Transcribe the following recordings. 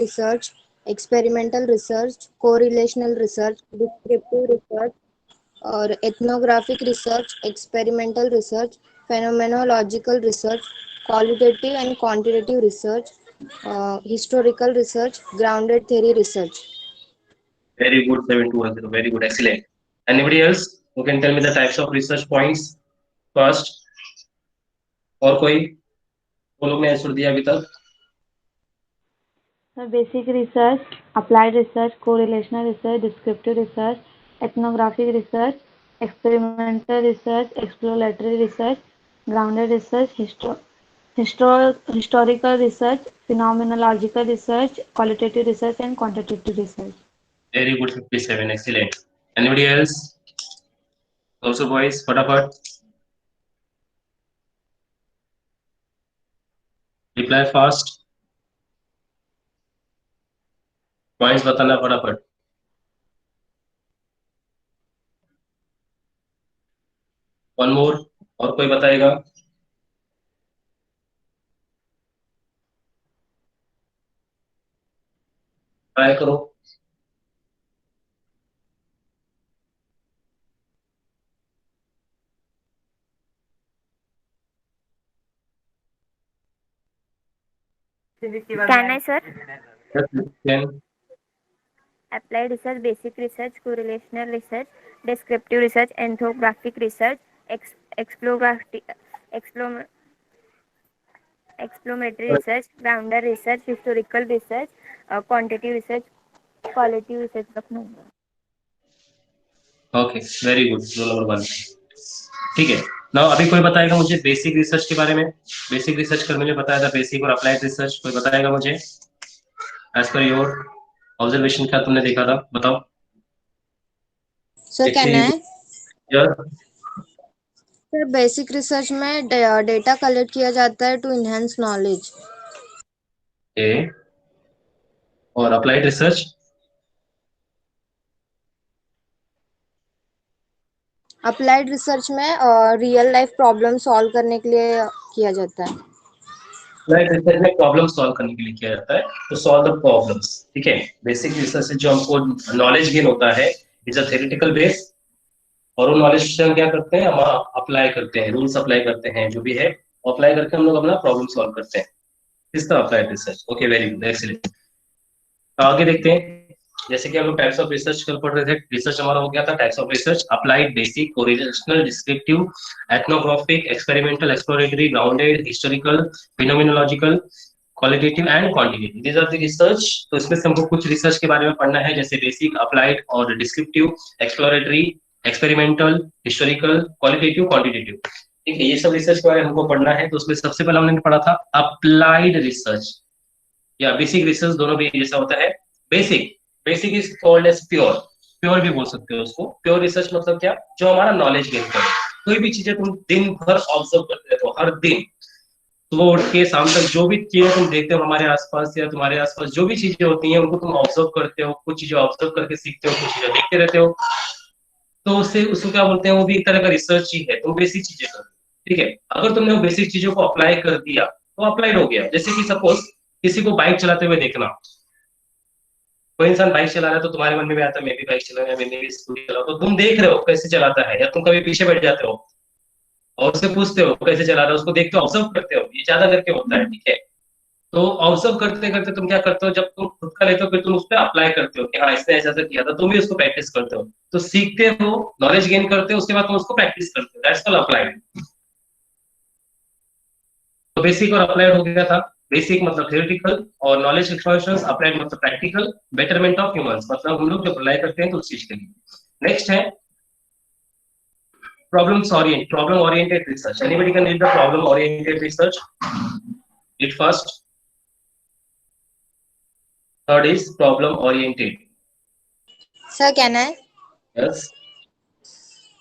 research, experimental research, correlational research, descriptive research, और ethnographic research, experimental research, phenomenological research, qualitative and quantitative research, historical research, grounded theory research. Very good, 7210. Very good, excellent. Anybody else who can tell me the types of research points first? और कोई? वो लोग ने answer दिया अभी तक? Basic research, applied research, correlational research, descriptive research, ethnographic research, experimental research, exploratory research, grounded research, historical research, phenomenological research, qualitative research, and quantitative research. Very good, 57. Excellent. Anybody else? Also, boys, फटाफट. Reply fast. Points बताना फटाफट. One more. और कोई बताएगा? Try करो. Can I, sir? Then Applied research, basic research, correlational research, descriptive research, ethnographic research, exploratory research, grounded research, historical research, quantitative research, qualitative research. Okay, very good. Roll number 1. ठीक है. Now अभी कोई बताएगा मुझे basic research के बारे में? Basic research करने में बताया था, बेसिक और अप्लाइड रिसर्च. कोई बताएगा मुझे? एज पर योर ऑब्जर्वेशन क्या तुमने देखा था, बताओ. सर कहना है यार सर बेसिक रिसर्च में डेटा कलेक्ट किया जाता है टू इनहेंस नॉलेज. ए और अप्लाइड रिसर्च? अप्लाइड रिसर्च में रियल लाइफ प्रॉब्लम सॉल्व करने के लिए किया जाता है. अप्लाइड रिसर्च में प्रॉब्लम सॉल्व करने के लिए किया जाता है, तो सॉल्व द प्रॉब्लम्स. ठीक है. बेसिक रिसर्च से जो हमको नॉलेज गेन होता है इज अ थ्योरेटिकल बेस, और वो नॉलेज से हम क्या करते हैं, हम अप्लाई करते हैं, रूल्स अप्लाई करते हैं, जो भी है अप्लाई करके हम लोग अपना प्रॉब्लम सॉल्व करते हैं. इस तरह applied research. Okay, very good, excellent. तो आगे देखते हैं. जैसे कि हम लोग टाइप्स ऑफ रिसर्च कल पढ़ रहे थे. रिसर्च हमारा हो गया था types of research: applied, basic, correlational, descriptive, ethnographic, experimental, exploratory, grounded, historical, phenomenological, qualitative and quantitative. These are the research. तो इसमें से हमको कुछ रिसर्च के बारे में पढ़ना है, जैसे बेसिक, अप्लाइड और descriptive, exploratory, experimental, historical, qualitative, quantitative. ठीक है, ये सब रिसर्च के बारे में हमको पढ़ना है. तो उसमें सबसे पहले हमने पढ़ा था अप्लाइड रिसर्च या बेसिक रिसर्च, दोनों भी जैसा होता है. Basic is called as pure. Pure भी बोल सकते हो उसको. प्योर रिसर्च मतलब क्या? जो हमारा नॉलेज गेन करे. कोई भी चीजें तुम दिन भर ऑब्जर्व करते हो, हर दिन सुबह उठ के शाम तक जो भी चीजें तुम देखते हो हमारे आसपास या तुम्हारे आसपास जो भी चीजें होती हैं उनको तुम ऑब्जर्व करते हो. कुछ चीजें ऑब्जर्व करके सीखते हो, कुछ चीजें देखते रहते हो. तो उससे उसको क्या बोलते हैं, वो भी एक तरह का रिसर्च ही है. तुम बेसिक चीजें कर. ठीक है. अगर तुमने वो बेसिक चीजों को अप्लाई कर दिया तो अप्लाइड हो गया. जैसे कि सपोज किसी को बाइक चलाते हुए देखना. कोई इंसान बाइक चला रहा है तो तुम्हारे मन में भी आता है मैं भी बाइक चलाऊं या मैं भी स्कूटी चलाऊं. तो तुम देख रहे हो कैसे चलाता है, या तुम कभी पीछे बैठ जाते हो और उससे पूछते हो कैसे चला रहा है, उसको देखते हो, ऑब्जर्व करते हो. ये ज्यादा करके होता है. ठीक है. तो ऑब्जर्व करते करते तुम क्या करते हो, जब तुम खुद का लेते हो फिर तुम उस पर अप्लाई करते हो कि हाँ इसने ऐसा ऐसा किया था. तुम भी उसको प्रैक्टिस करते हो. तो सीखते हो, नॉलेज गेन करते हो, उसके बाद तुम उसको प्रैक्टिस करते हो. That's called applied. तो बेसिक और अप्लाइड हो गया था. बेसिक मतलब थियोरेटिकल और नॉलेज एक्सप्लोरेशन, अप्लाइड मतलब प्रैक्टिकल बेटरमेंट ऑफ ह्यूमंस, मतलब हम लोग जो अप्लाई करते हैं तो उस चीज के लिए. नेक्स्ट है problem oriented research. Anybody can read the problem oriented research? It first. Third is problem oriented. Sir कहना है Yes.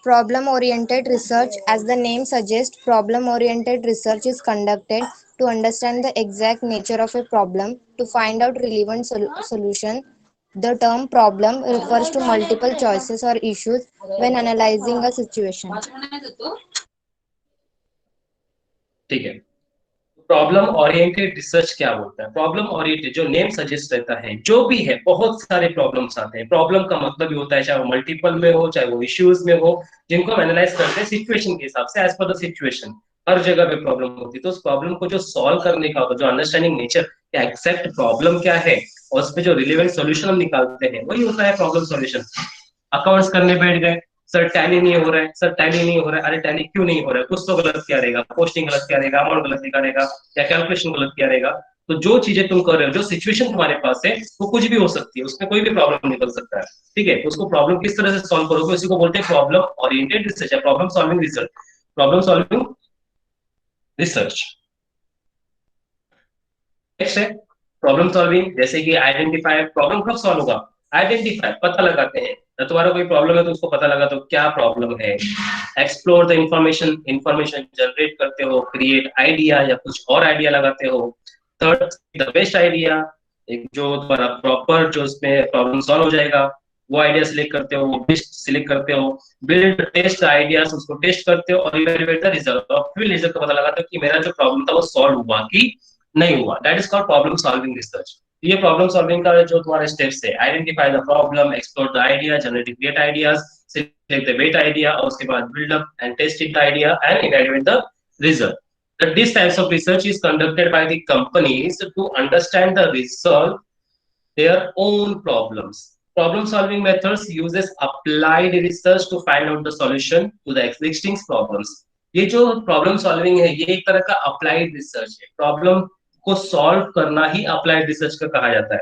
problem oriented research, as the name suggests, problem oriented research is conducted to understand the exact nature of a problem, to find out relevant solution. The term problem refers to multiple choices or issues when analyzing a situation. ठीक है. Problem oriented research क्या बोलता है? Problem oriented, जो name suggest रहता है, जो भी है, बहुत सारे प्रॉब्लम्स आते हैं। प्रॉब्लम का मतलब ये होता है चाहे वो मल्टीपल में हो, चाहे वो इश्यूज में हो, जिनको हम एनालाइज करते हैं सिचुएशन के हिसाब से, एज पर द सिचुएशन। हर जगह पे प्रॉब्लम होती है, तो उस प्रॉब्लम को जो सॉल्व करने का होता है, जो अंडरस्टैंडिंग नेचर या एग्जैक्ट प्रॉब्लम क्या है और उस पे जो रिलेवेंट सॉल्यूशन हम निकालते हैं, वही होता है प्रॉब्लम सॉल्यूशन। अकाउंट्स करने बैठ गए, सर टैली नहीं हो रहा है, सर टैली नहीं हो रहा है, अरे टैली क्यों नहीं हो रहा है? कुछ तो गलत किया रहेगा, पोस्टिंग गलत किया रहेगा, अमाउंट गलत लिखा रहेगा, या कैलकुलेशन गलत किया रहेगा। तो जो चीजें तुम कर रहे हो, जो सिचुएशन तुम्हारे पास है, वो कुछ भी हो सकती है, उसमें कोई भी प्रॉब्लम निकल सकता है। ठीक है, उसको प्रॉब्लम किस तरह से सॉल्व करोगे, उसी को बोलते हैं प्रॉब्लम ओरिएंटेड रिसर्च या problem solving research. Problem solving research. Next है प्रॉब्लम सॉल्विंग, जैसे कि आइडेंटिफाई, प्रॉब्लम कब सॉल्व होगा? आइडेंटिफाई, पता लगाते हैं। तो तुम्हारा कोई प्रॉब्लम है तो उसको पता लगा तो क्या प्रॉब्लम है। Explore the information, information generate करते हो, क्रिएट आइडिया या कुछ और आइडिया लगाते हो। थर्ड, द बेस्ट आइडिया, एक जो तुम्हारा प्रॉपर जो उसमें प्रॉब्लम सॉल्व हो जाएगा, वो आइडिया सिलेक्ट करते हो, वो बेस्ट सिलेक्ट करते हो। बिल्ड टेस्ट आइडियाज, उसको टेस्ट करते हो और इवैल्यूएट द रिजल्ट, और फिर रिजल्ट का पता लगाते हो कि मेरा जो प्रॉब्लम था वो सॉल्व हुआ कि नहीं हुआ। That is called problem solving research. ये प्रॉब्लम सॉल्विंग का जो तुम्हारे स्टेप्स है, identify the problem, explore the idea, generate create ideas, select the best idea, और उसके बाद build up and test it idea and evaluate the result. That this types of research is conducted by the companies to understand the resolve their own problems. Problem solving methods uses applied research to find out the solution to the existing problems. ये जो problem solving है, ये एक तरह का applied research है। Problem को solve करना ही अप्लाइड रिसर्च का कहा जाता है।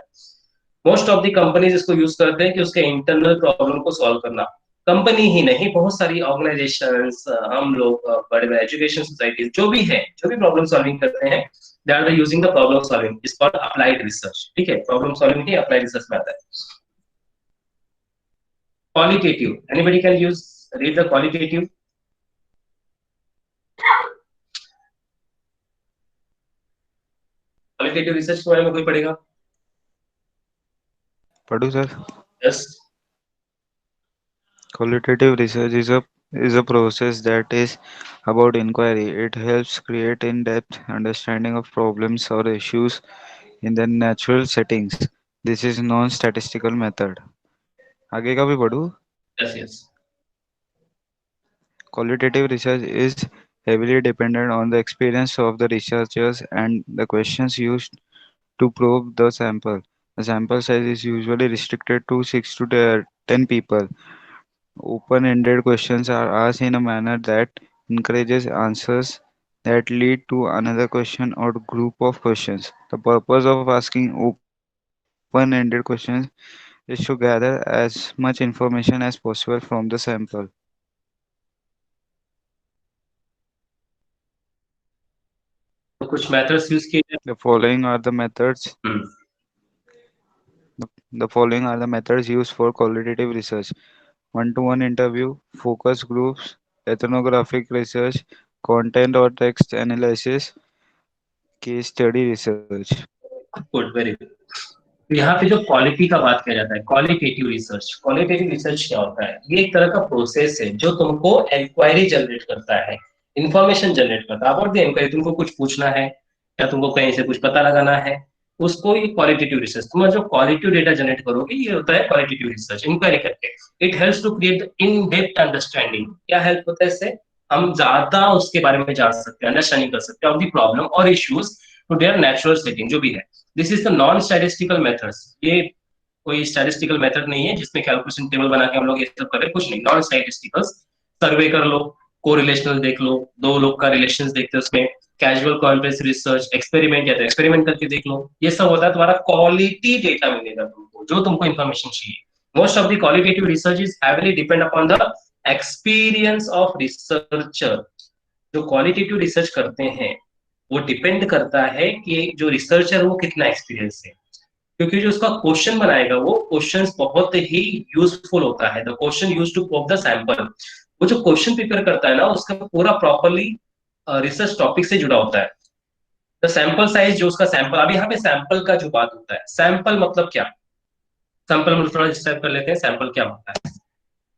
मोस्ट ऑफ द कंपनीज इसको यूज करते हैं कि उसके इंटरनल प्रॉब्लम को सॉल्व करना। कंपनी ही नहीं, बहुत सारी ऑर्गेनाइजेशंस, हम लोग, बड़े बड़े एजुकेशन सोसाइटीज, जो भी है, जो भी प्रॉब्लम सॉल्विंग करते हैं, they are using the problem solving, is called applied research. ठीक है, प्रॉब्लम सॉल्विंग ही अप्लाइड रिसर्च में आता है। Qualitative, anybody can use read the qualitative. Qualitative research के बारे में कोई पढ़ेगा? पढ़ू sir. Yes. Qualitative research is a process that is about inquiry. It helps create in-depth understanding of problems or issues in their natural settings. This is non-statistical method. आगे का भी पढ़ू। Yes yes. Qualitative research is heavily dependent on the experience of the researchers and the questions used to probe the sample. The sample size is usually restricted to 6 to 10 people. Open-ended questions are asked in a manner that encourages answers that lead to another question or group of questions. The purpose of asking open-ended questions is to gather as much information as possible from the sample. तो कुछ methods use किए हैं। The following are the methods. The following are the methods used for qualitative research: one-to-one interview, focus groups, ethnographic research, content or text analysis, case study research. Good, very good. तो यहाँ पे जो quality का बात किया जाता है, qualitative research, qualitative research क्या होता है? ये एक तरह का प्रोसेस है जो तुमको इंक्वायरी जनरेट करता है, इंफॉर्मेशन जनरेट करता है। अबाउट द इंक्वायरी, तुमको कुछ पूछना है या तुमको कहीं से कुछ पता लगाना है, उसको ये क्वालिटेटिव रिसर्च, तुम जो क्वालिटेटिव डेटा जनरेट करोगे, ये होता है क्वालिटेटिव रिसर्च, इंक्वायरी करके। It helps to create in depth understanding. क्या हेल्प होता है इससे? हम ज्यादा उसके बारे में जान सकते हैं, अंडरस्टैंडिंग कर सकते हैं ऑफ द प्रॉब्लम और issues to their natural setting, जो भी है। This is the non statistical methods. ये कोई स्टैटिस्टिकल मेथड नहीं है जिसमें कैलकुलेशन टेबल बना के हम लोग ये सब करें, कुछ नहीं। नॉन स्टैटिस्टिकल, सर्वे कर लो, कोरिलेशनल देख लो, दो लोग का रिलेशंस देखते हो उसमें, कैजुअल कॉन्फ्रेंस रिसर्च, एक्सपेरिमेंट या तो एक्सपेरिमेंट करके देख लो। ये सब होता है, तुम्हारा क्वालिटी डेटा मिलेगा तुमको, जो तुमको इन्फॉर्मेशन चाहिए। Most of the qualitative research is heavily depend upon the experience of researcher. जो क्वालिटेटिव रिसर्च करते हैं वो डिपेंड करता है कि जो रिसर्चर वो कितना एक्सपीरियंस है, क्योंकि जो उसका क्वेश्चन बनाएगा वो क्वेश्चन बहुत ही यूजफुल होता है। The question use to probe the sample, वो जो क्वेश्चन प्रिपेयर करता है ना, उसका पूरा प्रॉपरली रिसर्च टॉपिक से जुड़ा होता है। द सैंपल साइज, जो उसका सैंपल, अब यहाँ पे सैंपल का जो बात होता है, सैंपल मतलब क्या? सैंपल मतलब थोड़ा डिस्क्राइब कर लेते हैं, सैंपल क्या होता है?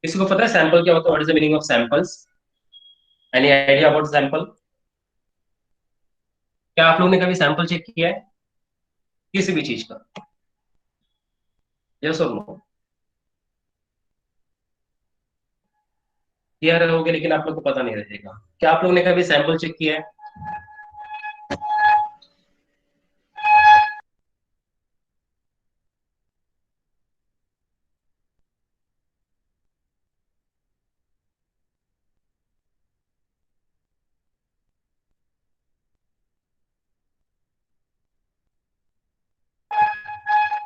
किसी को पता है सैंपल क्या होता है? What is the meaning of samples? Any idea about sample? क्या आप लोगों ने कभी सैंपल चेक किया है किसी भी चीज का? यस और नो? किया रहोगे लेकिन आप लोग को पता नहीं रहेगा। क्या आप लोगों ने कभी सैंपल चेक किया है?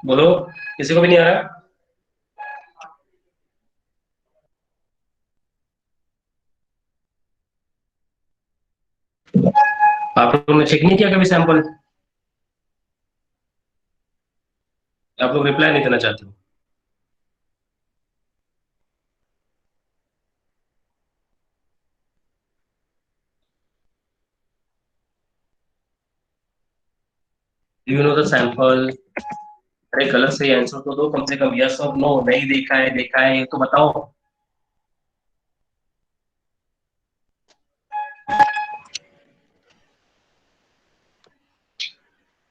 बोलो, किसी को भी नहीं आ रहा? आप लोगों ने चेक नहीं किया कभी सैंपल? आप लोग रिप्लाई नहीं देना चाहते हो? Do you know the sample? अरे गलत सही आंसर तो दो कम से कम, यस और नो। नहीं देखा है, देखा है, ये तो बताओ।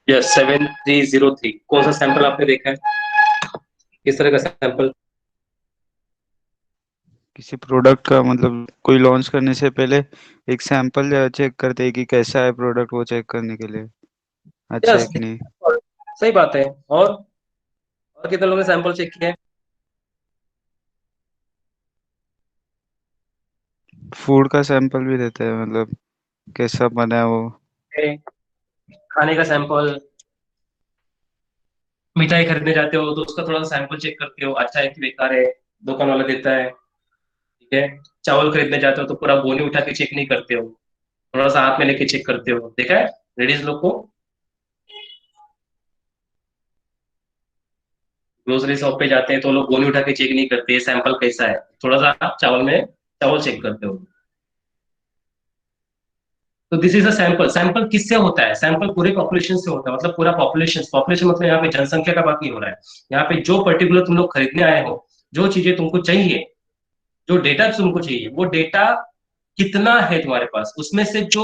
यस, 7303। कौन सा सैंपल आपने देखा है? किस तरह का सैंपल? किसी प्रोडक्ट का मतलब कोई लॉन्च करने से पहले एक सैंपल चेक करते हैं कि कैसा है प्रोडक्ट, वो चेक करने के लिए अच्छा है यस, कि नहीं। सही बात है। और कितने लोगों ने सैंपल चेक किया है? फूड का सैंपल भी देते हैं, मतलब कैसा बना है वो। ए, खाने का सैंपल, मिठाई खरीदने जाते हो तो उसका थोड़ा सा सैंपल चेक करते हो, अच्छा है कि बेकार है, दुकान वाला देता है। ठीक है। चावल खरीदने जाते हो तो पूरा बोनी उठा के चेक नहीं करते हो, थोड़ा सा हाथ में लेके चेक करते हो, देखा है लेडीज लोग को। ग्रोसरी शॉप पे जाते हैं तो लोग बोनी उठा के चेक नहीं करते सैंपल कैसा है, थोड़ा सा चावल में चावल चेक करते हो। तो this is a sample. Sample किससे होता है? सैंपल पूरे पॉपुलेशन से होता है, मतलब पूरा पॉपुलेशन। पॉपुलेशन मतलब यहाँ पे जनसंख्या का बात नहीं हो रहा है। यहाँ पे जो पर्टिकुलर तुम लोग खरीदने आए हो, जो चीजें तुमको चाहिए, जो डेटा तुमको चाहिए, वो डेटा कितना है तुम्हारे पास, उसमें से जो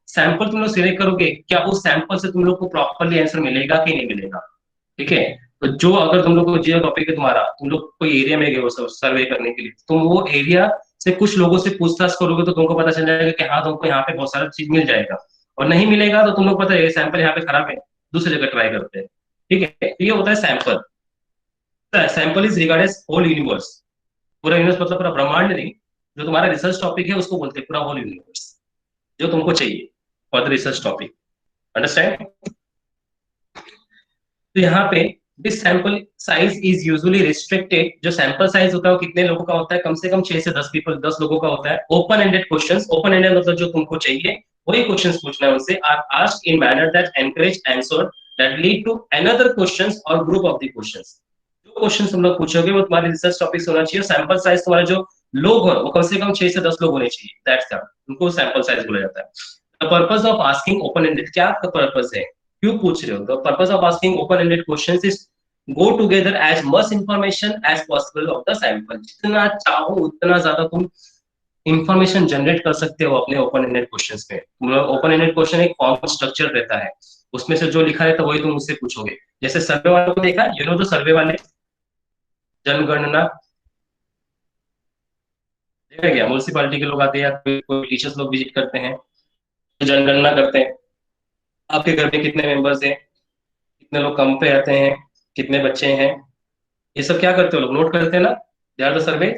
सैंपल तुम लोग सिलेक्ट करोगे, क्या उस सैंपल से तुम लोग को प्रॉपरली आंसर मिलेगा कि नहीं मिलेगा? ठीक है। तो जो अगर तुम लोग को जो टॉपिक है तुम्हारा, तुम लोग कोई एरिया में गए हो सर्वे करने के लिए, तुम वो एरिया से कुछ लोगों से पूछताछ करोगे तो तुमको पता चल जाएगा कि हाँ तुमको यहाँ पे बहुत सारा चीज मिल जाएगा। और नहीं मिलेगा तो तुम लोग पता है सैंपल यहाँ पे खराब है, दूसरी जगह ट्राई करते हैं। ठीक है, तो ये होता है sample. Sample is regarded whole universe. पूरा यूनिवर्स मतलब पूरा ब्रह्मांड नहीं, जो तुम्हारा रिसर्च टॉपिक है उसको बोलते हैं पूरा होल यूनिवर्स, जो तुमको चाहिए for the research topic. Understand? तो यहाँ पे this sample size is usually restricted. जो सैंपल साइज होता है वो कितने लोगों का होता है? कम से कम 6 से 10 पीपल, 10 लोगों का होता है। Open ended questions, open ended मतलब जो तुमको चाहिए वही क्वेश्चंस पूछना है उनसे, are asked in manner that encourage answer that lead to another questions और ग्रुप ऑफ द क्वेश्चंस। जो क्वेश्चंस तुम लोग पूछोगे वो तुम्हारे रिसर्च टॉपिक से होना चाहिए। सैंपल साइज तुम्हारा जो लोग हो वो कम से कम 6 से 10 लोग होने चाहिए, दैट्स दैट, उनको सैंपल साइज बोला जाता है। The purpose of asking open ended, क्या पर्पस है, क्यों पूछ रहे हो? The purpose of asking open ended questions is go together as much information as possible of the sample. जितना चाहो उतना ज्यादा तुम इंफॉर्मेशन जनरेट कर सकते हो अपने ओपन एंडेड क्वेश्चंस में। ओपन एंडेड क्वेश्चन एक फॉर्म स्ट्रक्चर रहता है, उसमें से जो लिखा रहता है वही तुम उससे पूछोगे। जैसे सर्वे वालों को देखा, यू नो जो सर्वे वाले जनगणना, देखा गया म्यूनसिपालिटी के लोग आते हैं या कोई टीचर्स लोग विजिट करते हैं, तो जनगणना करते हैं आपके घर में कितने मेंबर्स हैं, कितने लोग कम पे आते हैं, कितने बच्चे हैं, ये सब क्या करते हो लोग, नोट करते हैं ना, दे आर द सर्वे।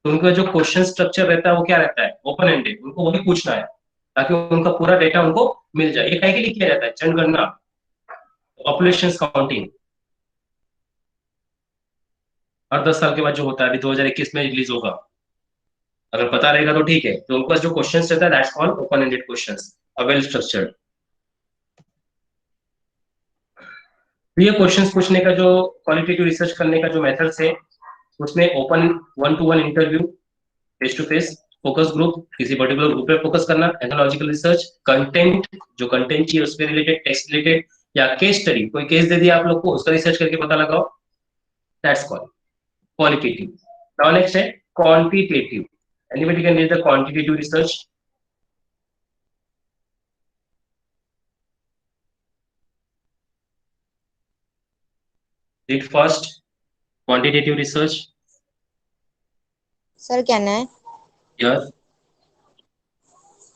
तो उनका जो क्वेश्चन स्ट्रक्चर रहता है वो क्या रहता है? ओपन एंडेड, उनको वही पूछना है ताकि उनका पूरा डेटा उनको मिल जाए। ये कहीं के लिए किया जाता है? जनगणना, पॉपुलेशन काउंटिंग। हर 10 साल के बाद जो होता है, अभी 2021 में रिलीज होगा, अगर पता रहेगा तो ठीक है। तो उनके पास जो क्वेश्चन रहता है that's called open ended questions, a well structured. तो ये क्वेश्चंस पूछने का जो क्वालिटेटिव रिसर्च करने का जो मेथड्स है, उसमें open 1-to-1 interview, face to face, focus group, किसी पर्टिकुलर ग्रुप पे फोकस करना, एथोलॉजिकल रिसर्च, कंटेंट, जो कंटेंट चाहिए उसके रिलेटेड, टेक्स्ट रिलेटेड, या केस स्टडी, कोई केस दे दिया आप लोग को उसका रिसर्च करके पता लगाओ, that's called qualitative. Now next है quantitative. Anybody can read the quantitative research? Read first. Quantitative research. Sir, can I? Yes.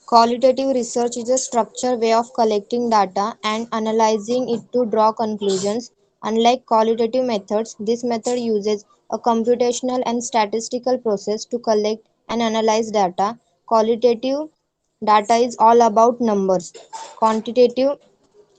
Qualitative research is a structured way of collecting data and analyzing it to draw conclusions. Unlike qualitative methods, this method uses a computational and statistical process to collect and analyze data. Qualitative data is all about numbers. Quantitative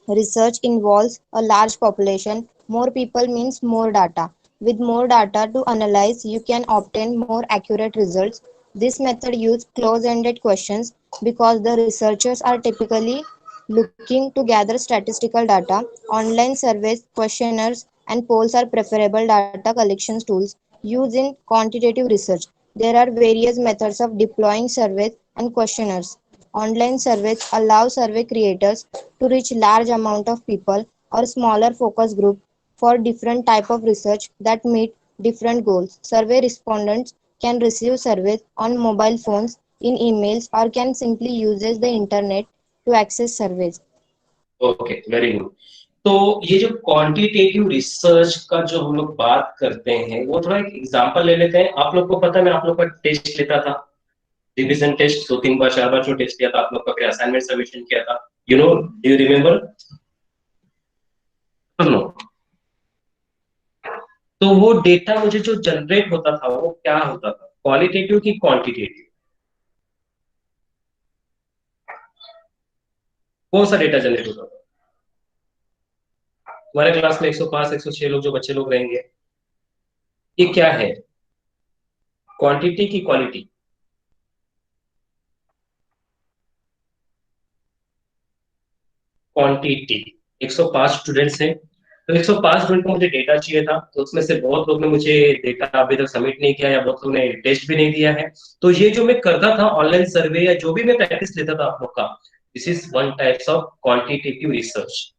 research involves a large population. More people means more data. With more data to analyze, you can obtain more accurate results. This method uses close-ended questions because the researchers are typically looking to gather statistical data. Online surveys, questionnaires, and polls are preferable data collection tools used in quantitative research. There are various methods of deploying surveys and questionnaires. Online surveys allow survey creators to reach large amount of people or smaller focus group for different type of research that meet different goals. Survey respondents can receive surveys on mobile phones, in emails, or can simply use the internet to access surveys. Okay, very good. तो ये जो quantitative research का जो हम लोग बात करते हैं, वो थोड़ा एक एग्जांपल ले लेते हैं। आप लोग को पता है, मैं आप लोग का टेस्ट लेता था, रिवीजन टेस्ट, 2 3 बार 4 बार जो टेस्ट किया था आप लोग का, फिर असाइनमेंट सबमिशन किया था, you know, do you remember? No. तो वो डेटा मुझे जो जनरेट होता था वो क्या होता था, क्वालिटेटिव की क्वांटिटेटिव? कौन सा डेटा जनरेट होता था? हमारे क्लास में 105 106 लोग जो बच्चे लोग रहेंगे, ये क्या है, क्वांटिटी की क्वालिटी? क्वांटिटी। 105 स्टूडेंट्स हैं, तो 105 स्टूडेंट को मुझे डेटा चाहिए था, तो उसमें से बहुत लोग ने मुझे डेटा अभी तक सबमिट नहीं किया, या बहुत लोग ने टेस्ट भी नहीं दिया है। तो ये जो मैं करता था ऑनलाइन सर्वे या जो भी मैं प्रैक्टिस लेता था आप लोग का, this is one types of quantitative research.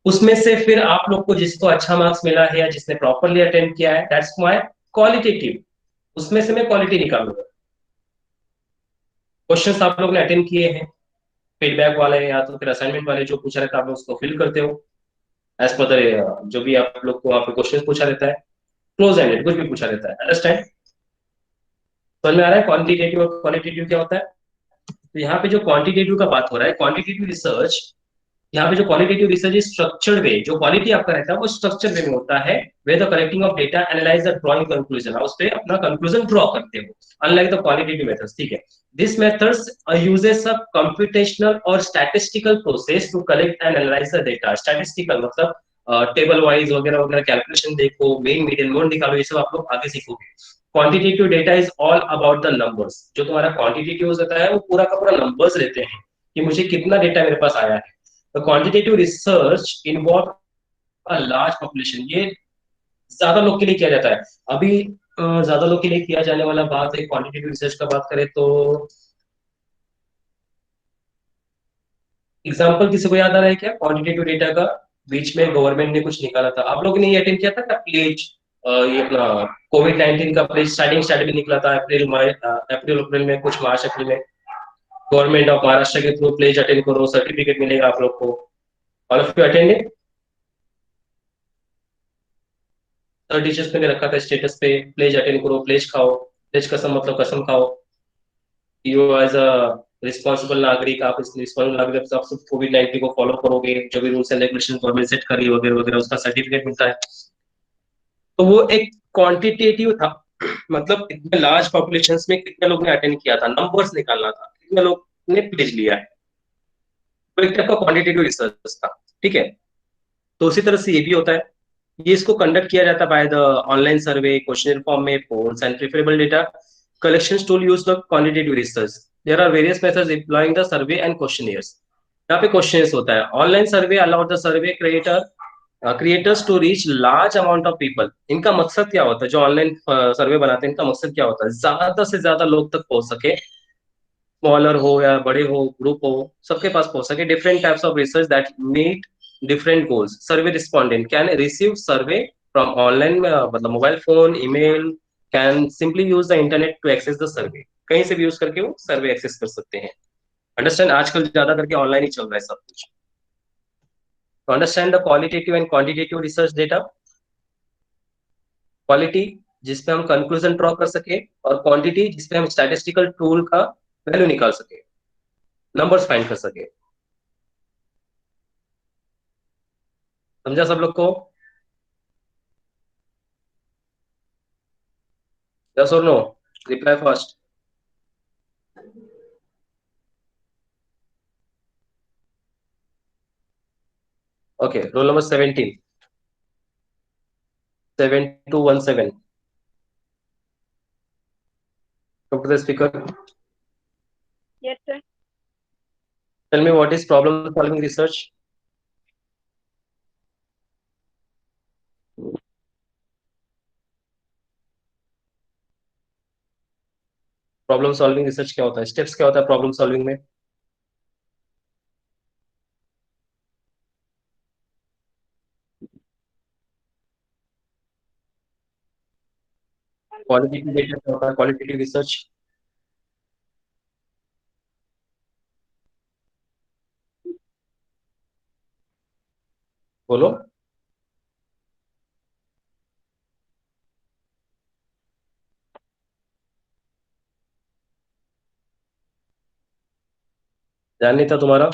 उसमें से फिर आप लोग को जिसको अच्छा मार्क्स मिला है या जिसने प्रॉपरली अटेंड किया है, दैट्स माय क्वालिटेटिव। उसमें से मैं क्वालिटी निकालूंगा। क्वेश्चंस आप लोग ने अटेंड किए हैं, फीडबैक वाले या तो फिर असाइनमेंट वाले जो पूछा रहता है, आप लोग उसको फिल करते हो एज पर द जो भी आप लोग को आप क्वेश्चन पूछा रहता है, क्लोज एंडेड कुछ भी पूछा रहता है। अंडरस्टैंड? समझ में आ रहा है क्वांटिटेटिव और क्वालिटेटिव क्या होता है? तो यहाँ पे जो क्वांटिटेटिव का बात हो रहा है, क्वांटिटेटिव रिसर्च, यहाँ पे जो qualitative research is structured way, जो क्वालिटी आपका रहता है वो स्ट्रक्चर वे में होता है, way the collecting of data analyse the drawing conclusion, आप उस पे अपना कंक्लूजन ड्रॉ करते हो, अनलाइक द क्वालिटेटिव मेथड्स। ठीक है, this methods uses a computational और statistical process to collect and analyse the data. Statistical मतलब टेबल वाइज वगैरह वगैरह, कैलकुलेशन देखो, मेन मीडियन मोड निकालो, ये सब आप लोग आगे सीखोगे। Quantitative data is all about the numbers. जो तुम्हारा क्वांटिटेटिव होता है वो पूरा का पूरा नंबर्स रहते हैं कि मुझे कितना डेटा मेरे पास आया है। The quantitative research involve a large population। ये ज्यादा लोग के लिए किया जाता है। अभी ज्यादा लोग के लिए किया जाने वाला बात है, क्वांटिटेटिव रिसर्च का बात करें तो एग्जांपल किसी को याद आ रहा है क्या क्वांटिटेटिव डेटा का? बीच में गवर्नमेंट ने कुछ निकाला था, आप लोगों ने ये अटेंड किया था क्या प्लेज? ये अपना कोविड-19 का प्लेज स्टार्टिंग में निकला था, अप्रैल अप्रैल में, कुछ मार्च अप्रैल में। गवर्नमेंट ऑफ महाराष्ट्र के थ्रू प्लेज अटेंड करो, सर्टिफिकेट मिलेगा आप लोग को। All of you attended? Teachers पे भी रखा था स्टेटस पे, प्लेज अटेंड करो, प्लेज खाओ। प्लेज कसम मतलब कसम खाओ। यू एज अ रिस्पॉन्सिबल नागरिक, आप इस रिस्पॉन्सिबल नागरिक आप सब कोविड-19 को फॉलो करोगे, जो भी rules and regulation government set कर रही है वगैरह वगैरह, उसका सर्टिफिकेट मिलता है। तो वो एक क्वांटिटेटिव था, मतलब इतने लार्ज पॉपुलेशंस में कितने लोग ने अटेंड किया था, नंबर्स निकालना था, कितने लोग ने प्लेज लिया है। तो एक टाइप का क्वांटिटेटिव रिसर्च था। ठीक है, तो उसी तरह से ये भी होता है। ये इसको कंडक्ट किया जाता है by the online survey, questionnaire form में, polls and preferable data collection tool use the quantitative research. There are various methods employing the survey and questionnaires. यहाँ पे क्वेश्चंस होता है। Online survey allowed the survey creators to reach large amount of people. इनका मकसद क्या होता है, जो ऑनलाइन सर्वे बनाते हैं इनका मकसद क्या होता है? ज्यादा से ज्यादा लोग तक पहुंच सके, स्मॉलर हो या बड़े हो, ग्रुप हो, सबके पास पहुंच सके। Different types of research that meet different goals. Survey respondent can receive survey from online, मतलब mobile phone, email, can simply use the internet to access the survey। कहीं से भी यूज करके वो सर्वे एक्सेस कर सकते हैं। अंडरस्टैंड? आजकल ज्यादा करके ऑनलाइन ही चल रहा है सब कुछ। तो understand the qualitative and quantitative research data. Quality जिसपे हम कंक्लूजन ड्रॉ कर सके, और क्वांटिटी जिसपे हम स्टैटिस्टिकल टूल का वैल्यू निकाल सके, नंबर्स फाइंड कर सके। समझा सब लोग को? यस और no? Reply fast. Okay, roll number 17, 7217, come to the speaker. Yes, sir. Tell me what is problem solving research? Problem solving research क्या होता है? स्टेप्स क्या होता है प्रॉब्लम सॉल्विंग में? क्वालिटेटिव डेटा क्या होता है? क्वालिटेटिव रिसर्च बोलो। ध्यान नहीं था तुम्हारा?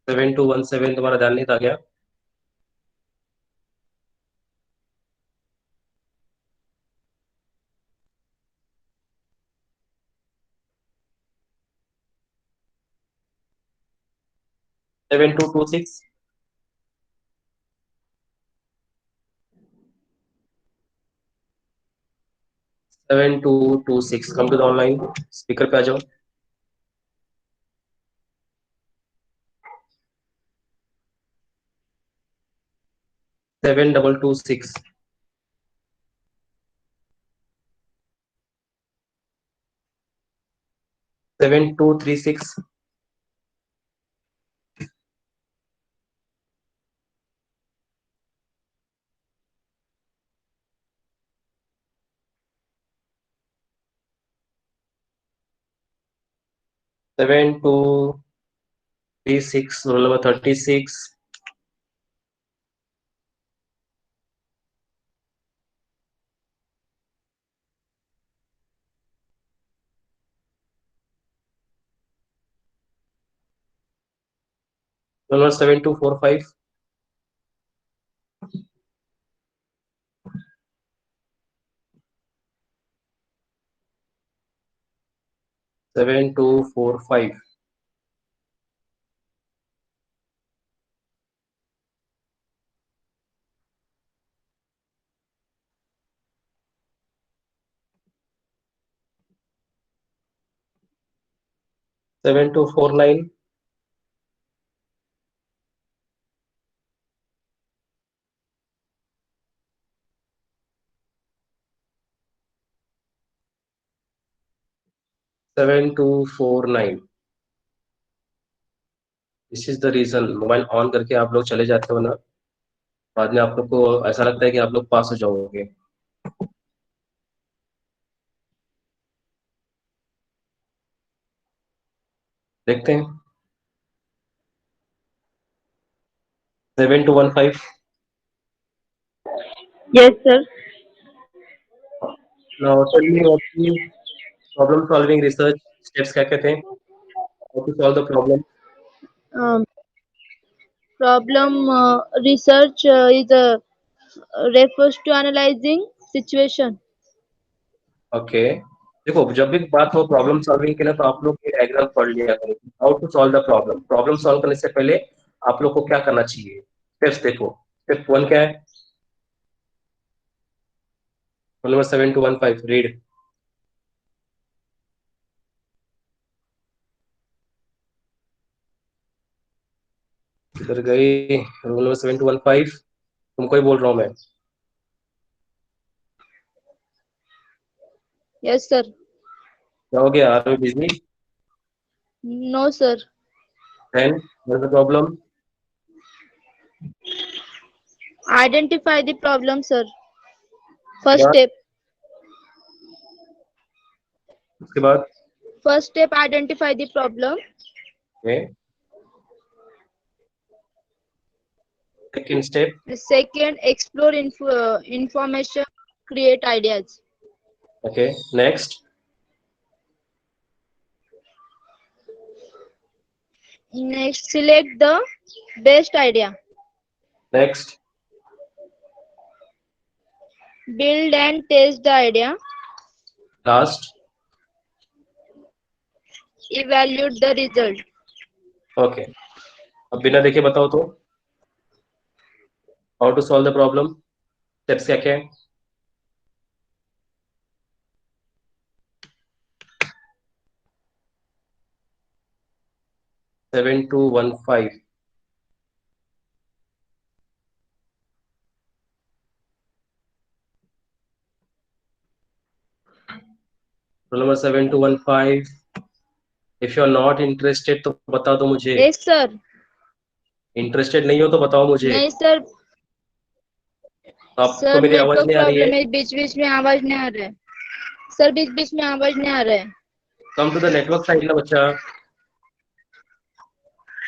7217 तुम्हारा ध्यान नहीं था क्या? Seven two two six 7226, come to the online speaker पे आ जाओ। Seven double two six 7236 7236 roll number 36 roll number 7245 7245 7249 7249। This is the reason mobile on करके आप लोग चले जाते हो ना, बाद में आप लोग को ऐसा लगता है कि आप लोग पास हो जाओगे। देखते हैं। 7215 Yes, sir. Now tell me what is problem solving research steps क्या क्या थे? How to solve the problem? Um, problem research is refers to analyzing situation. Okay, देखो जब भी बात हो प्रॉब्लम सॉल्विंग के लिए तो आप लोग ये डायग्राम पढ़ लिया करो। How to solve the problem, problem solve करने से पहले आप लोग को क्या करना चाहिए? स्टेप्स देखो। स्टेप 1 क्या है? Number 7215 read. इधर गई रूल नंबर 7215, तुमको ही बोल रहा हूँ मैं। Yes, sir. क्या हो गया? Are you busy? No, sir. Then what is the problem? Identify the problem, sir. First step. उसके बाद First step, identify the problem. Okay Second step. The second, explore information, create ideas. Okay. Next. Next, select the best idea. Next. Build and test the idea. Last. Evaluate the result. Okay. अब बिना देखे बताओ तो how to solve the problem, steps क्या क्या है? Seven two one five. Roll number 7215. If you are not interested तो बता दो मुझे. Yes, sir. इंटरेस्टेड नहीं हो तो बताओ मुझे. नहीं सर. आपको सर मेरी आवाज नेटवर्क नहीं आ रही प्रॉब्लम है? है, बीच बीच में आवाज नहीं आ रहा है. सर बीच बीच में आवाज नहीं आ रहा है. Come to the network side ना बच्चा.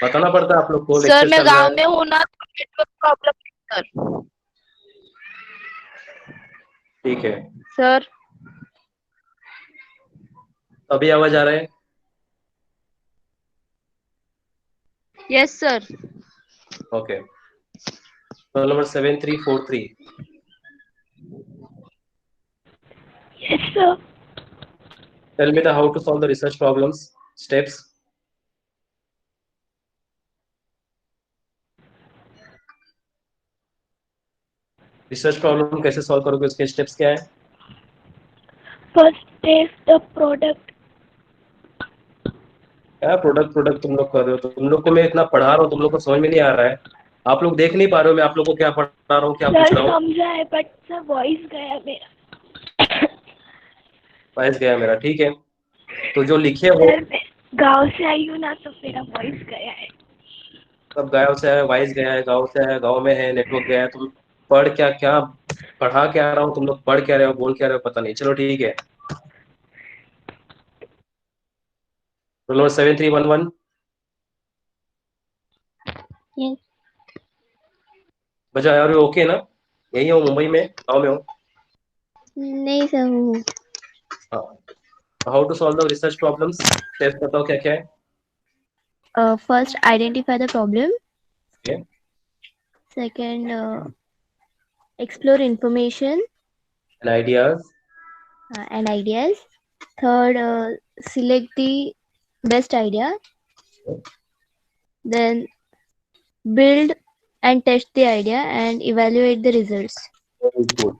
बताना पड़ता है आप लोग को. सर लेक्चर मैं चल रहा गांव है. में हूँ ना, नेटवर्क प्रॉब्लम है सर. ठीक है. सर अभी आवाज आ रहा है? Yes sir. Okay. Roll number 7343. Yes sir. Tell me the how to solve the research problems steps. Research problem कैसे सॉल्व करोगे, उसके स्टेप्स क्या है? First test the product. क्या प्रोडक्ट तुम लोग कर रहे हो? तुम लोग को मैं इतना पढ़ा रहा हूँ, तुम लोग को समझ में नहीं आ रहा है. आप लोग देख नहीं पा रहे हो मैं आप लोग को क्या पढ़ा रहा हूँ, क्या पूछ सर रहा हूँ. समझा है बट सर वॉइस गया मेरा. वॉइस गया मेरा. ठीक है. तो जो लिखे हो सर मैं गांव से आई हूँ ना, तो मेरा वॉइस गया है. सब गाँव से है, वॉइस गया है, गाँव से है, गाँव में है, नेटवर्क गया है. तुम पढ़ क्या क्या पढ़ा क्या रहा हूँ, तुम लोग पढ़ क्या रहे हो, बोल क्या रहे हो, पता नहीं. चलो ठीक है. Roll number 7311. Yes. बजा यार, ओके ना? यही हो मुंबई में, गाँव में हो? नहीं सर हूँ. हाँ. How to solve the research problems steps बताओ क्या क्या है. First, identify the problem. Okay. Second, explore information And ideas. and ideas. Third, select the best idea. Then, build and test the idea and evaluate the results. Very good.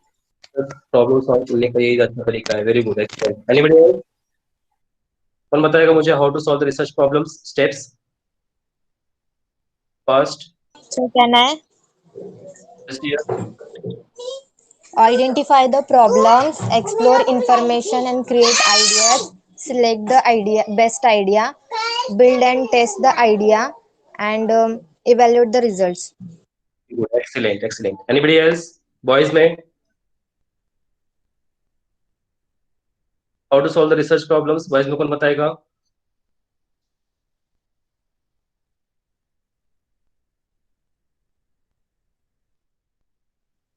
प्रॉब्लम solve करने का यही अच्छा तरीका है. Very good. Excellent. Anybody else? कौन बताएगा मुझे how to solve the research problems steps? First. So can I just here. identify the problems, explore information and create ideas, select the best idea, build and test the idea, and evaluate the results. Good. Excellent excellent. Anybody else? Boys में how to solve the research problems boys में कौन बताएगा?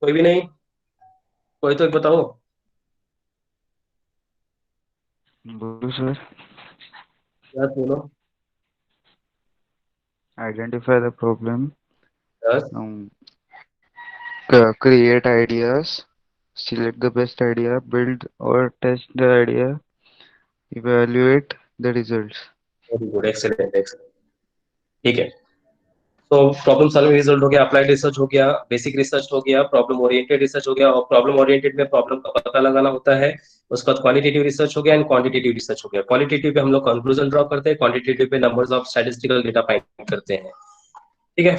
कोई भी नहीं? कोई तो एक बताओ. बोलो सर. यार बोलो. Identify the problem. Yes. Create ideas. Select the best idea. Build or test the idea. Evaluate the results. Very good. Excellent excellent. ठीक है. तो प्रॉब्लम सॉल्विंग रिजल्ट हो गया, अप्लाइड रिसर्च हो गया, बेसिक रिसर्च हो गया, प्रॉब्लम ओरिएंटेड रिसर्च हो गया. और प्रॉब्लम ओरिएंटेड में प्रॉब्लम का पता लगाना होता है. उसके बाद क्वालिटेटिव रिसर्च हो गया एंड क्वांटिटेटिव रिसर्च हो गया. क्वालिटेटिव पे हम लोग कंक्लूजन ड्रॉ करते हैं, क्वांटिटेटिव पे numbers of statistical data find करते हैं. ठीक है.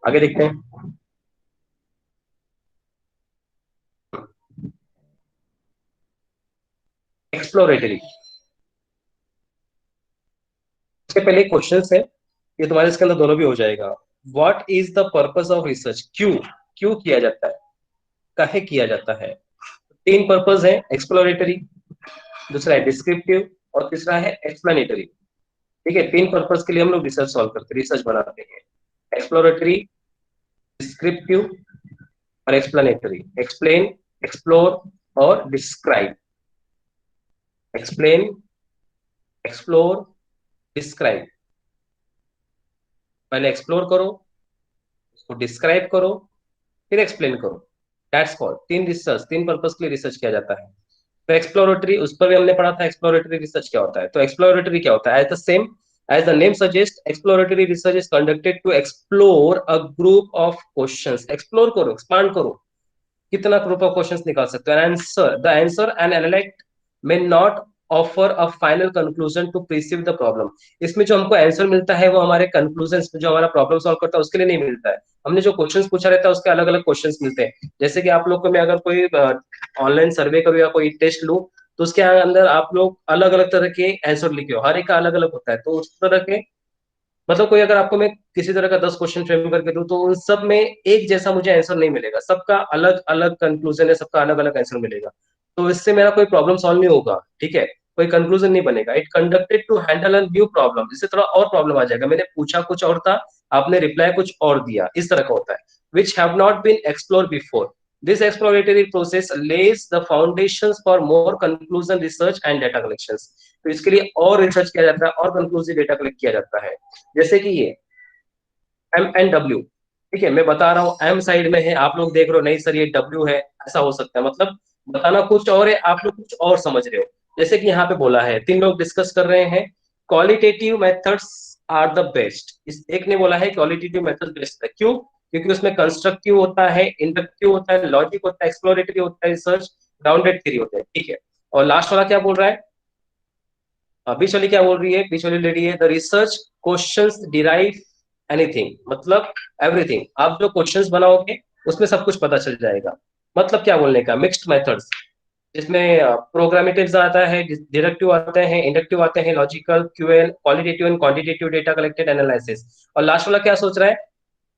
आगे देखते हैं. एक्सप्लोरेटरी. इसके पहले क्वेश्चन है, ये तुम्हारे इसके अंदर दोनों भी हो जाएगा. What is the purpose of research? क्यों क्यों किया जाता है, काहे किया जाता है? तीन पर्पस है. एक्सप्लोरेटरी, दूसरा है डिस्क्रिप्टिव और तीसरा है एक्सप्लेनेटरी. ठीक है. तीन पर्पस के लिए हम लोग रिसर्च सॉल्व करते हैं, रिसर्च बनाते हैं. एक्सप्लोरेटरी डिस्क्रिप्टिव और एक्सप्लेनेटरी। एक्सप्लेन, एक्सप्लोर और डिस्क्राइब। Explain, explore, describe. पहले एक्सप्लोर करो, उसको डिस्क्राइब करो, फिर एक्सप्लेन करो। दैट्स कॉल्ड तीन रिसर्च, तीन पर्पस के लिए रिसर्च किया जाता है। तो एक्सप्लोरेटरी, उस पर भी हमने पढ़ा था एक्सप्लोरेटरी रिसर्च क्या होता है। तो एक्सप्लोरेटरी क्या होता है? As the same as the name suggest, exploratory research is conducted to explore a group of questions. Explore करो, एक्सपांड करो, कितना ग्रुप ऑफ क्वेश्चंस निकाल सकते हो। Answer the answer and analyst may not offer a final conclusion to perceive the problem. इसमें जो हमको answer मिलता है वो हमारे कंक्लूजन, जो हमारा प्रॉब्लम सॉल्व करता है उसके लिए नहीं मिलता है। हमने जो क्वेश्चंस पूछा रहता है उसके अलग अलग क्वेश्चंस मिलते हैं। जैसे कि आप लोग को मैं अगर कोई ऑनलाइन सर्वे करूँ या कोई टेस्ट लूँ, तो उसके अंदर आप लोग अलग अलग तरह के आंसर लिखे हो, हर एक का अलग अलग होता है। तो उस तरह के मतलब कोई अगर आपको मैं किसी तरह का 10 क्वेश्चन फ्रेम करके दूं, तो उन सब में एक जैसा मुझे आंसर नहीं मिलेगा, सबका अलग अलग कंक्लूजन है, सबका अलग अलग आंसर मिलेगा। तो इससे मेरा कोई प्रॉब्लम सॉल्व नहीं होगा, ठीक है, कोई कंक्लूजन नहीं बनेगा। It conducted to handle a new problem, इससे थोड़ा और प्रॉब्लम आ जाएगा। मैंने पूछा कुछ और था, आपने रिप्लाई कुछ और दिया, इस तरह का होता है। Which have not been explore before. This exploratory process lays the foundations for more conclusion research and data collections. तो इसके लिए और रिसर्च किया जाता है और कंक्लूसिव डेटा कलेक्ट किया जाता है। जैसे कि ये M&W, ठीक है, मैं बता रहा हूँ M साइड में है, आप लोग देख रहे हो नहीं सर ये W है, ऐसा हो सकता है। मतलब बताना कुछ और है, आप लोग कुछ और समझ रहे हो। जैसे कि यहाँ पे बोला है, तीन लोग डिस्कस कर रहे हैं, qualitative methods are the best. इस एक ने बोला है क्वालिटेटिव मेथड बेस्ट है, क्यों? क्योंकि उसमें कंस्ट्रक्टिव होता है, इंडक्टिव होता है, लॉजिक होता है, एक्सप्लोरेटरी होता है, रिसर्च, ग्राउंडेड थ्योरी होता है, ठीक है। और लास्ट वाला क्या बोल रहा है? बीच वाली क्या बोल रही है? बीच वाली लेडी है the research questions derive anything, मतलब एवरीथिंग। आप जो क्वेश्चंस बनाओगे उसमें सब कुछ पता चल जाएगा। मतलब क्या बोलने का? मिक्स्ड मेथड्स, जिसमें प्रोग्रामेटिव्स आता है, डिडक्टिव आते हैं, इंडक्टिव आते हैं, logical, QL, qualitative and quantitative data collected, analysis. और लास्ट वाला क्या सोच रहा है?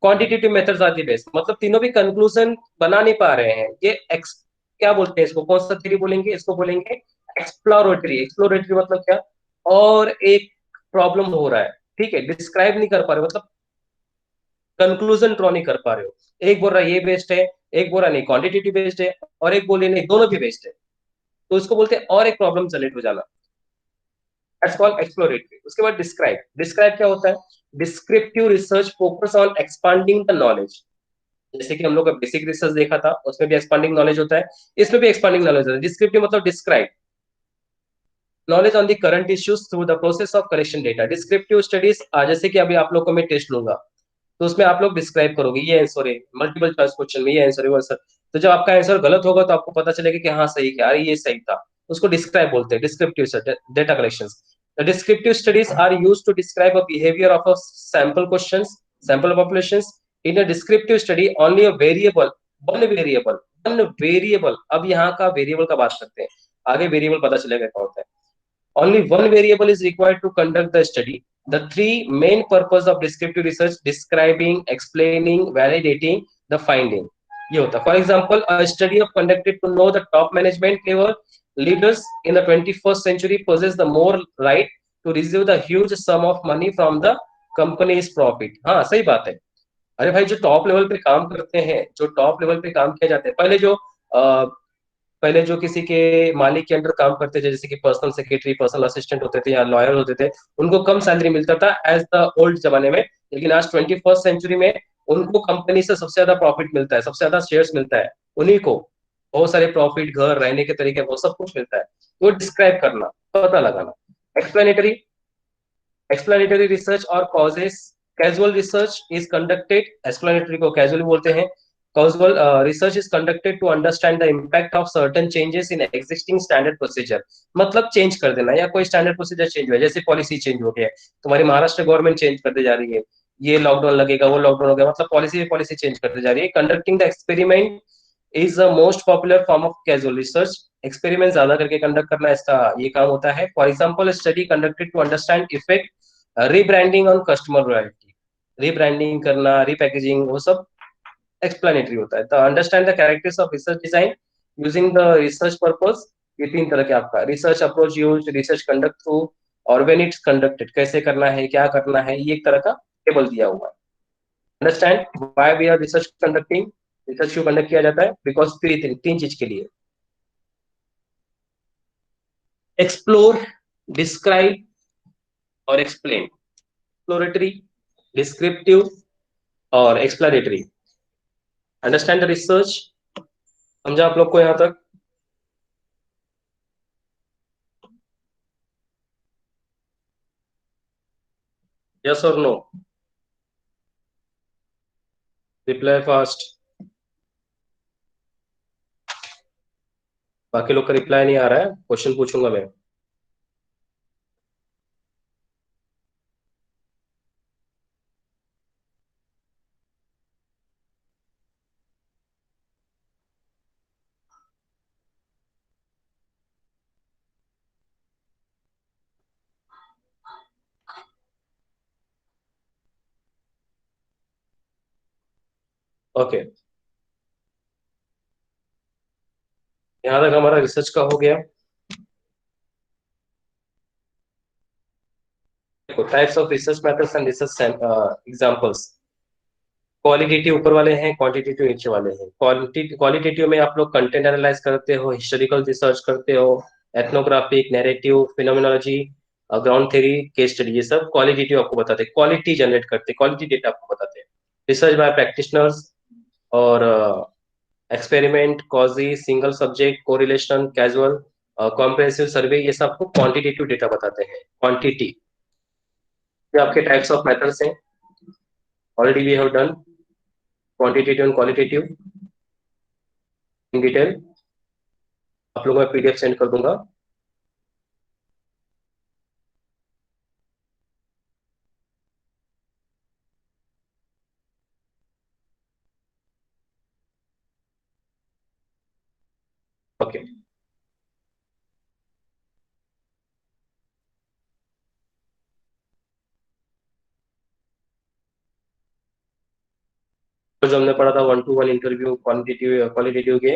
Quantitative methods are the best. मतलब तीनों भी कंक्लूजन बना नहीं पा रहे हैं। ये क्या बोलते हैं इसको? कौन सा थ्योरी बोलेंगे? इसको बोलेंगे एक्सप्लोरेटरी। एक्सप्लोरेटरी मतलब क्या? और एक प्रॉब्लम हो रहा है, ठीक है, डिस्क्राइब नहीं कर पा रहे, मतलब कंक्लूजन ड्रॉ नहीं कर पा रहे हो। एक बोल रहा है ये बेस्ट है, एक बोल रहा नहीं क्वांटिटेटिव बेस्ड है, और एक बोले नहीं दोनों भी बेस्ट है। तो इसको बोलते हैं और एक प्रॉब्लम जनरेट हो जाना, दैट्स कॉल्ड एक्सप्लोरेटरी। उसके बाद डिस्क्राइब। डिस्क्राइब क्या होता है? Descriptive research focus on expanding the knowledge. जैसे कि हम लोग का बेसिक रिसर्च देखा था, उसमें भी एक्सपांडिंग नॉलेज होता है, इसमें भी एक्सपांडिंग नॉलेज होता है। डिस्क्रिप्टिव मतलब describe knowledge on the current issues through the process of collection data. Descriptive studies, जैसे कि अभी आप लोग को मैं टेस्ट लूंगा, तो उसमें आप लोग डिस्क्राइब करोगे ये आंसर है, मल्टीपल चॉइस क्वेश्चन में ये आंसर है, वो आंसर। तो जब आपका आंसर गलत होगा तो आपको पता चलेगा कि हाँ सही क्या, अरे ये सही था। उसको डिस्क्राइब बोलते हैं, descriptive data collection. The descriptive studies are used to describe a behavior of a sample populations. In a descriptive study, only a one variable, अब यहाँ का वेरिएबल का बात करते हैं, आगे वेरिएबल पता चलेगा क्या होता है। Only one variable is required to conduct the study. The three main purpose of descriptive research: describing, explaining, validating the finding. ये होता है. For example, a study of conducted to know the top management level leaders in the 21st century possess the more right to receive the huge sum of money from the company's profit. हाँ सही बात है। अरे भाई जो top level पे काम करते हैं, जो टॉप लेवल पे काम किया जाता है, पहले जो किसी के मालिक के अंडर काम करते थे, जैसे कि पर्सनल सेक्रेटरी, पर्सनल असिस्टेंट होते थे या लॉयर होते थे, उनको कम सैलरी मिलता था एज द ओल्ड जमाने में। लेकिन आज 21st सेंचुरी में उनको कंपनी से सबसे ज्यादा प्रॉफिट मिलता है, सबसे ज्यादा शेयर्स मिलता है उन्हीं को, बहुत सारे प्रॉफिट, घर, रहने के तरीके, वो सब कुछ मिलता है। तो डिस्क्राइब करना, पता लगाना। एक्सप्लेनेटरी, एक्सप्लेनेटरी रिसर्च और causes. Casual research is conducted, explanatory को कैजुअली बोलते हैं। causal research is conducted to understand the impact of certain changes in existing standard procedure। मतलब चेंज कर देना, या कोई स्टैंडर्ड प्रोसीजर चेंज हुआ है, जैसे पॉलिसी चेंज हो गया है, तुम्हारी महाराष्ट्र गवर्नमेंट चेंज करते जा रही है, ये लॉकडाउन लगेगा, वो लॉकडाउन हो गया, मतलब पॉलिसी चेंज करते जा रही है। Conducting the experiment is the most popular form of casual research. Experiment ज्यादा करके कंडक्ट करना, इसका ये काम होता है। For example, study conducted to understand effect rebranding on customer loyalty. Rebranding करना, रीपैकेजिंग, वो सब एक्सप्लेनेटरी होता है। तो understand the characters of research design using the research purpose. ये तीन तरह के आपका research approach use, research conduct through, और व्हेन इट्स कंडक्टेड, कैसे करना है, क्या करना है, ये एक तरह का टेबल दिया हुआ है। Understand why we are research conducting? Research क्यों कंडक्ट किया जाता है? बिकॉज तीन चीज के लिए, एक्सप्लोर, डिस्क्राइब और एक्सप्लेन। एक्सप्लोरेटरी, डिस्क्रिप्टिव और एक्सप्लेनेटरी। Understand the research? समझा आप लोग को यहां तक? यस और नो? Reply fast. बाकी लोग का रिप्लाई नहीं आ रहा है, क्वेश्चन पूछूंगा मैं। ओके, यहां तक हमारा रिसर्च का हो गया। देखो, types of research methods and research examples. Qualitative ऊपर वाले हैं, क्वांटिटेटिव नीचे वाले हैं। क्वालिटेटिव में आप लोग कंटेंट एनालाइज करते हो, हिस्टोरिकल रिसर्च करते हो, ethnographic, narrative, phenomenology, ground theory, case study, ये सब क्वालिटेटिव आपको बताते हैं, क्वालिटी जनरेट करते हैं, क्वालिटी डेटा आपको बताते हैं। रिसर्च बाय प्रैक्टिशनर्स और experiment, quasi, single subject, correlation, casual, comprehensive survey, ये सब आपको क्वांटिटेटिव डेटा बताते हैं। क्वांटिटी, ये आपके टाइप्स ऑफ मेथड्स हैं, already we have done quantitative and qualitative in detail. आप लोगों को पीडीएफ सेंड कर दूंगा। ओके, तो जो हमने पढ़ा था 1-to-1 इंटरव्यू क्वालिटेटिव के,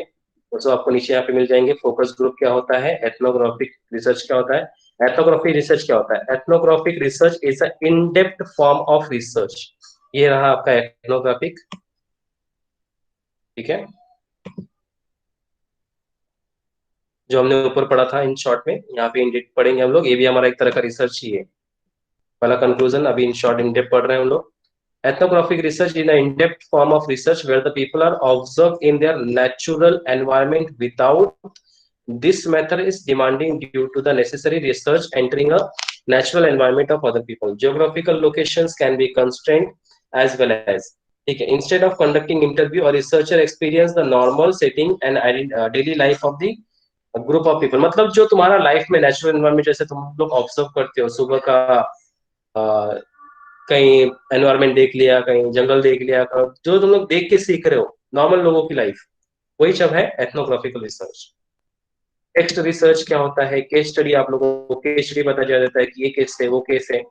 वो सब आपको नीचे यहाँ पे मिल जाएंगे। फोकस ग्रुप क्या होता है, एथनोग्राफिक रिसर्च क्या होता है, एथनोग्राफिक रिसर्च क्या होता है। Ethnographic research is a in depth form of research. ये रहा आपका एथनोग्राफिक, ठीक है, जो हमने ऊपर पढ़ा था इन शॉर्ट में, यहाँ पे इन डेप्थ पढ़ेंगे हम लोग। ये भी हमारा एक तरह का रिसर्च ही है। पहला कंक्लूजन, अभी इन शॉर्ट इन डेप्थ पढ़ रहे हैं हम लोग। Ethnographic research is an in-depth form of research where the people are observed in their natural environment without. This method is demanding due to the necessary research entering a natural environment of other people. Geographical locations can be constrained as well as. ठीक है, instead of conducting interview, a researcher experience the normal setting and daily life of the group of people. मतलब जो तुम्हारा life में natural environment, जैसे तुम लोग observe करते हो, सुबह का कहीं एनवायरमेंट देख लिया, कहीं जंगल देख लिया, जो तुम लोग देख के सीख रहे हो, नॉर्मल लोगों की लाइफ, वही सब है एथनोग्राफिकल रिसर्च। टेक्स्ट रिसर्च क्या होता है, केस स्टडी, आप लोगों को केस स्टडी पता चल जाता है कि ये केस है, वो केस है,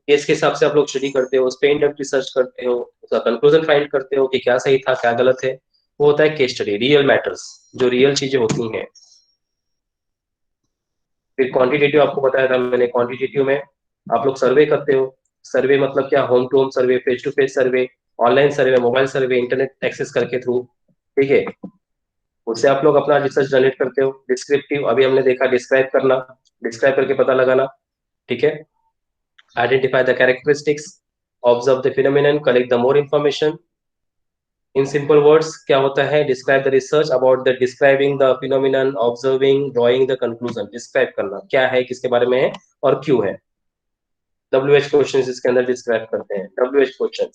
केस के हिसाब से आप लोग स्टडी करते हो, उस पे इन डेप्थ रिसर्च करते हो, उसका कंक्लूजन फाइंड करते हो कि क्या सही था क्या गलत है, वो होता है केस स्टडी। रियल मैटर्स, जो रियल चीजें होती हैं। फिर क्वांटिटेटिव आपको बताया था मैंने, क्वांटिटेटिव में आप लोग सर्वे करते हो। सर्वे मतलब क्या, home to home survey, face to face survey, online survey, mobile survey, internet access करके थ्रू, ठीक है, उससे आप लोग अपना रिसर्च जनरेट करते हो। डिस्क्रिप्टिव, अभी हमने देखा, डिस्क्राइब करना, डिस्क्राइब करके पता लगाना, ठीक है। Identify the characteristics, observe the phenomenon, collect the more information. In simple words क्या होता है, describe the research about the describing the phenomenon, observing, drawing the conclusion. Describe करना क्या है, किसके बारे में है और क्यों है। WH क्वेश्चन इसके अंदर डिस्क्राइब करते हैं, WH क्वेश्चन।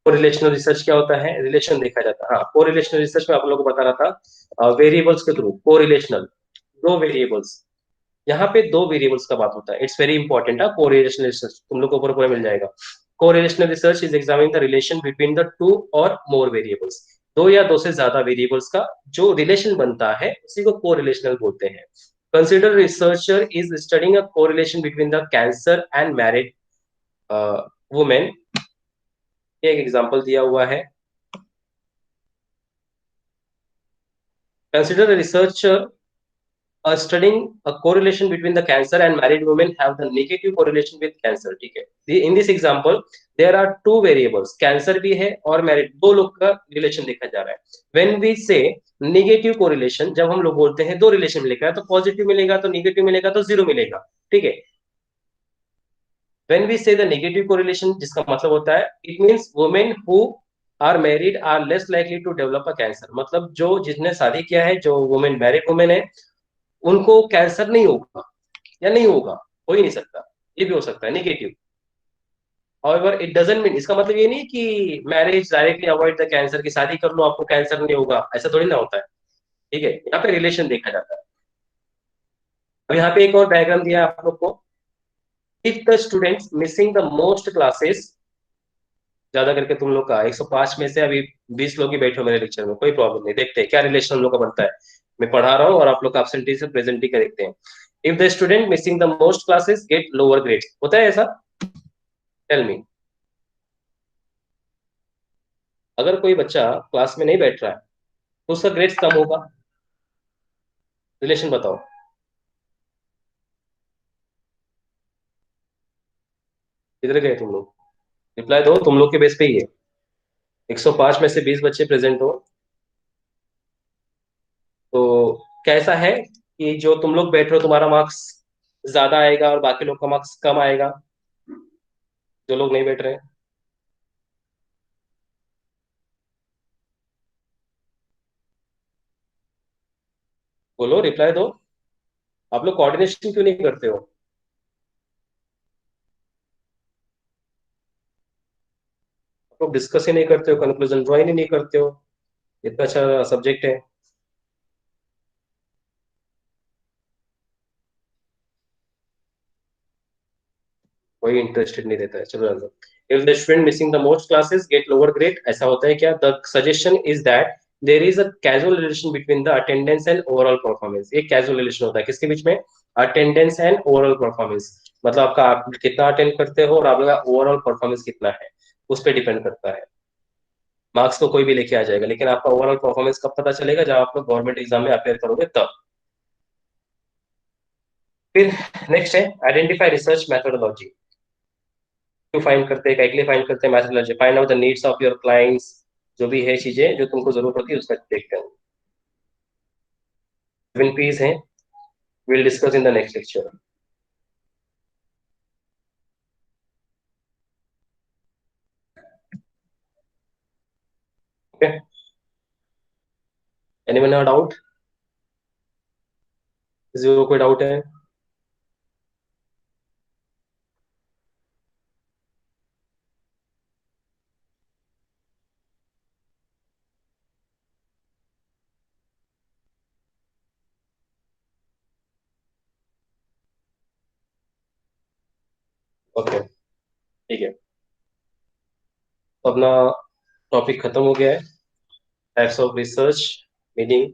कोरिलेशनल रिसर्च क्या होता है, रिलेशन देखा जाता है। हाँ, कोरिलेशनल रिसर्च में आप लोगों को बता रहा था, वेरिएबल्स के थ्रू कोरिलेशनल, दो वेरिएबल्स, यहाँ पे दो वेरिएबल्स का बात होता है। इट्स वेरी इंपॉर्टेंट है कोरिलेशनल रिसर्च, तुम लोग को ऊपर पूरा मिल जाएगा। Correlational research is examining the relation between the two और मोर वेरिएबल्स, दो या दो से ज्यादा वेरिएबल्स का जो रिलेशन बनता है उसी को कोरिलेशनल बोलते हैं। Consider researcher is studying a correlation between the cancer and married women. ये एक एग्जांपल दिया हुआ है। Consider researcher studying a correlation between the cancer and married women have the negative correlation with cancer. ठीक है, in this example there are two variables, cancer भी है और married, दो लोग का रिलेशन देखा जा रहा है. When we say negative correlation, जब हम लोग बोलते हैं दो रिलेशन मिलेगा तो पॉजिटिव मिलेगा तो नेगेटिव मिलेगा तो जीरो मिलेगा. ठीक है. When we say the negative correlation, जिसका मतलब होता है it means women who are married are less likely to develop a cancer. मतलब जो जिसने शादी किया है, जो वुमेन मैरिड वुमेन है, उनको कैंसर नहीं होगा या नहीं होगा, हो ही नहीं सकता. ये भी हो सकता है negative. However, it doesn't mean, इसका मतलब ये नहीं कि marriage directly avoid the cancer, की शादी कर लो आपको कैंसर नहीं होगा, ऐसा थोड़ी ना होता है. ठीक है, यहाँ पे रिलेशन देखा जाता है. अब यहाँ पे एक और डायग्राम दिया है आप लोग को. If the students missing the most classes, ज्यादा करके तुम लोग का 105 में से अभी 20 लोग ही बैठे हो मेरे लेक्चर में, कोई प्रॉब्लम नहीं. देखते हैं क्या रिलेशन हम लोग का बनता है. मैं पढ़ा रहा हूँ और आप लोग का एब्सेंटी से प्रेजेंटी का देखते हैं. If the student missing the most classes get lower grade, होता है ऐसा? Tell me. अगर कोई बच्चा क्लास में नहीं बैठ रहा है तो उसका ग्रेड्स कम होगा. रिलेशन बताओ. किधर गए तुम लोग? रिप्लाई दो, तुम लोग के बेस पे ही है. 105 में से 20 बच्चे प्रेजेंट हो तो कैसा है कि जो तुम लोग बैठ रहे हो तुम्हारा मार्क्स ज्यादा आएगा और बाकी लोग का मार्क्स कम आएगा, जो लोग नहीं बैठ रहे हैं? बोलो, रिप्लाई दो. आप लोग कोऑर्डिनेशन क्यों नहीं करते हो? आप लोग डिस्कस ही नहीं करते हो, कंक्लूजन ड्राइंग ही नहीं करते हो. इतना अच्छा सब्जेक्ट है. कोई इंटरेस्टेड नहीं रहता है. चलो, if the student missing the most classes get lower grade, ऐसा होता है क्या? The suggestion is that there is a casual relation between the attendance and overall performance. एक कैजुअल रिलेशन होता है किसके बीच में? Attendance and overall performance. मतलब आपका, आप कितना अटेंड करते हो और आपका ओवरऑल परफॉर्मेंस कितना है, उस पर डिपेंड करता है. मार्क्स तो कोई भी लेके आ जाएगा, लेकिन आपका ओवरऑल परफॉर्मेंस कब पता चलेगा? जब आप लोग गवर्नमेंट एग्जाम में अपेयर करोगे तब. फिर नेक्स्ट है आइडेंटिफाई रिसर्च मेथोडोलॉजी. क्यों फाइंड करते हैं, कैसे फाइंड करते हैं methodology? Find out the needs of your clients. जो भी है चीजें जो तुमको जरूरत होती है उसका देखते हैं. 7 P's हैं, will discuss in the next lecture. Okay, anyone have doubt? किसी को कोई डाउट है? ओके, ठीक है. तो अपना टॉपिक खत्म हो गया है. Types of research meaning.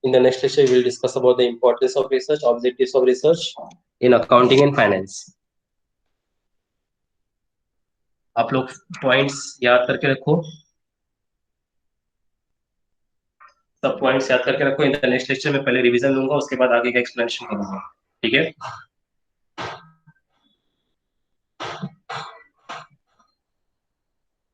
In the next lecture, we will discuss about the importance of research, objectives of research in accounting and finance. आप लोग पॉइंट्स याद करके रखो. सब पॉइंट्स याद करके रखो. इन द नेक्स्ट लेक्चर में पहले रिवीजन लूंगा, उसके बाद आगे का एक्सप्लेनेशन करूंगा. ठीक है.